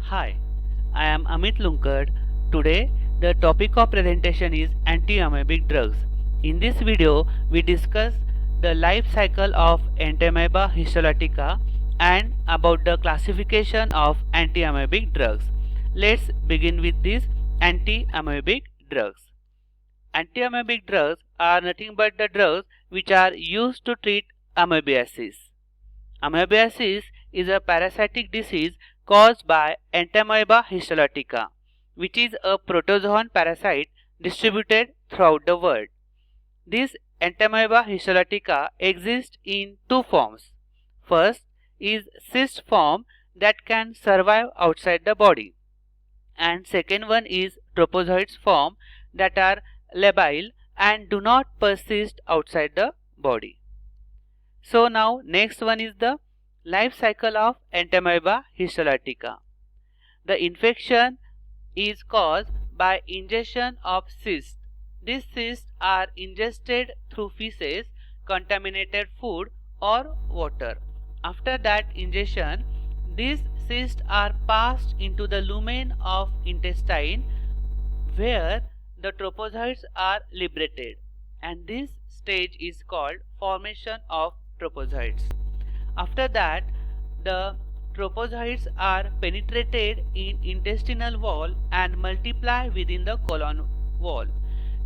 Hi, I am Amit Lunkad. Today, the topic of presentation is anti-amoebic drugs. In this video, we discuss the life cycle of Entamoeba histolytica and about the classification of anti-amoebic drugs. Let's begin with these anti-amoebic drugs. Anti-amoebic drugs are nothing but the drugs which are used to treat amoebiasis. Amoebiasis is a parasitic disease caused by Entamoeba histolytica, which is a protozoan parasite distributed throughout the world. This Entamoeba histolytica exists in two forms. First is cyst form that can survive outside the body, and second one is tropozoites form that are labile and do not persist outside the body. So now next one is the life cycle of Entamoeba histolytica. The infection is caused by ingestion of cysts. These cysts are ingested through feces, contaminated food or water. After that ingestion, these cysts are passed into the lumen of intestine where the tropozoites are liberated, and this stage is called formation of tropozoites. After that, the tropozoites are penetrated in intestinal wall and multiply within the colon wall.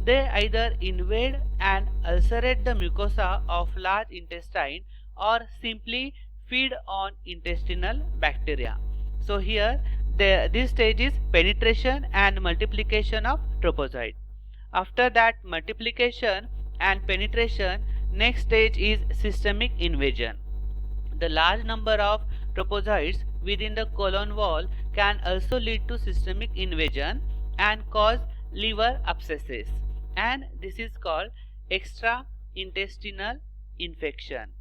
They either invade and ulcerate the mucosa of large intestine or simply feed on intestinal bacteria. So here this stage is penetration and multiplication of tropozoite. After that multiplication and penetration, next stage is systemic invasion. The large number of tropozoites within the colon wall can also lead to systemic invasion and cause liver abscesses, and this is called extraintestinal infection.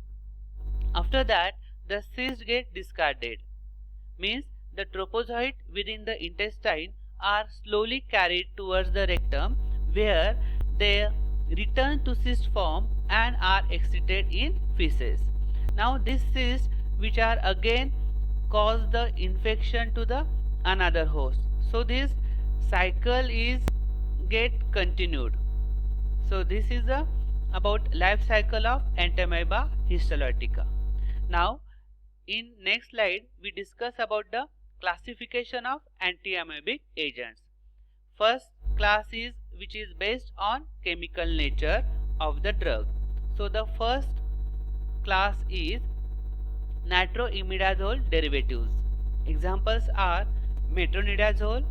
After that, the cysts get discarded, means the tropozoite within the intestine are slowly carried towards the rectum where they return to cyst form and are excreted in feces. Now these cysts which are again cause the infection to the another host. So this cycle is get continued. So this is about life cycle of Entamoeba histolytica. Now in next slide we discuss about the classification of anti-amoebic agents. First class is which is based on chemical nature of the drug. So the first class is nitroimidazole derivatives. Examples are metronidazole,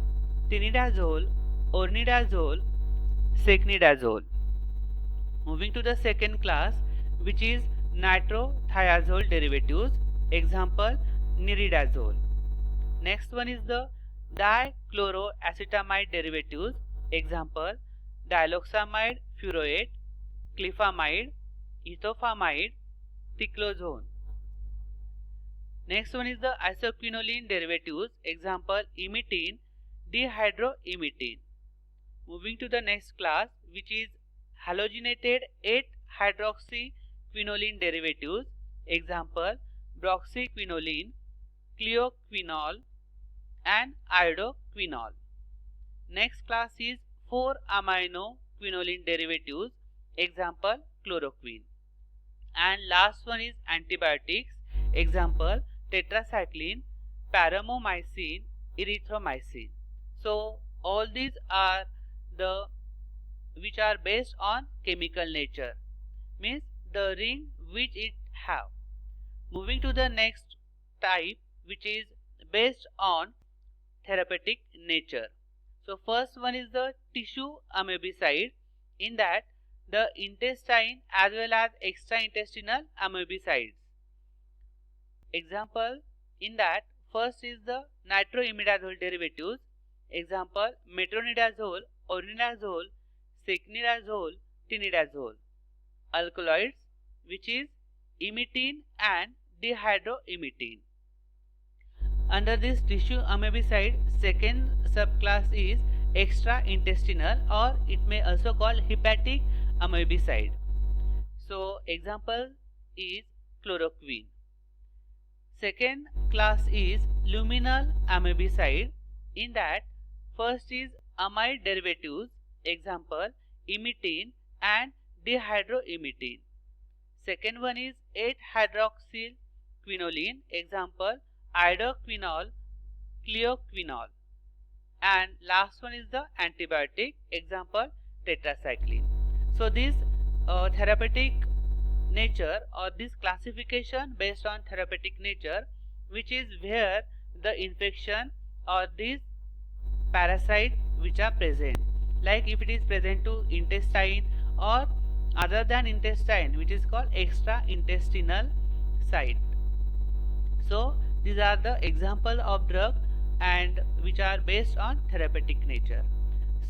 tinidazole, ornidazole, secnidazole. Moving to the second class, which is nitrothiazole derivatives. Example niridazole. Next one is the dichloroacetamide derivatives. Example diloxamide furoate, clifamide, ethofamide, ticlozone. Next one is the isoquinoline derivatives. Example imetine, dihydroimetine. Moving to the next class, which is halogenated 8-hydroxyquinoline derivatives. Example broxyquinoline, cleoquinol and iodoquinol. Next class is 4-aminoquinoline derivatives. Example chloroquine. And last one is antibiotics. Example tetracycline, paromomycin, erythromycin. So all these are the which are based on chemical nature, means the ring which it have. Moving to the next type, which is based on therapeutic nature. So first one is the tissue amoebicide. In that the intestine as well as extraintestinal amoebicides. Example in that first is the nitroimidazole derivatives. Example metronidazole, ornidazole, secnidazole, tinidazole. Alkaloids, which is imetine and dihydroimetine. Under this tissue amoebicide, second subclass is extraintestinal, or it may also call hepatic amoebicide. So example is chloroquine. Second class is luminal amebicide. In that, first is amide derivatives, example imetine and dihydroimetine. Second one is 8-hydroxyquinoline, example iodoquinol, cleoquinol. And last one is the antibiotic, example tetracycline. So this therapeutic nature, or this classification based on therapeutic nature, which is where the infection or these parasite which are present, like if it is present to intestine or other than intestine, which is called extra intestinal site. So these are the example of drug and which are based on therapeutic nature.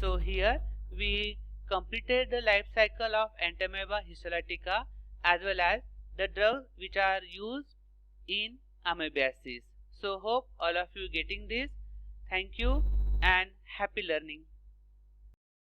So here we completed the life cycle of Entamoeba histolytica as well as the drugs which are used in amoebiasis. So hope all of you getting this. Thank you and happy learning.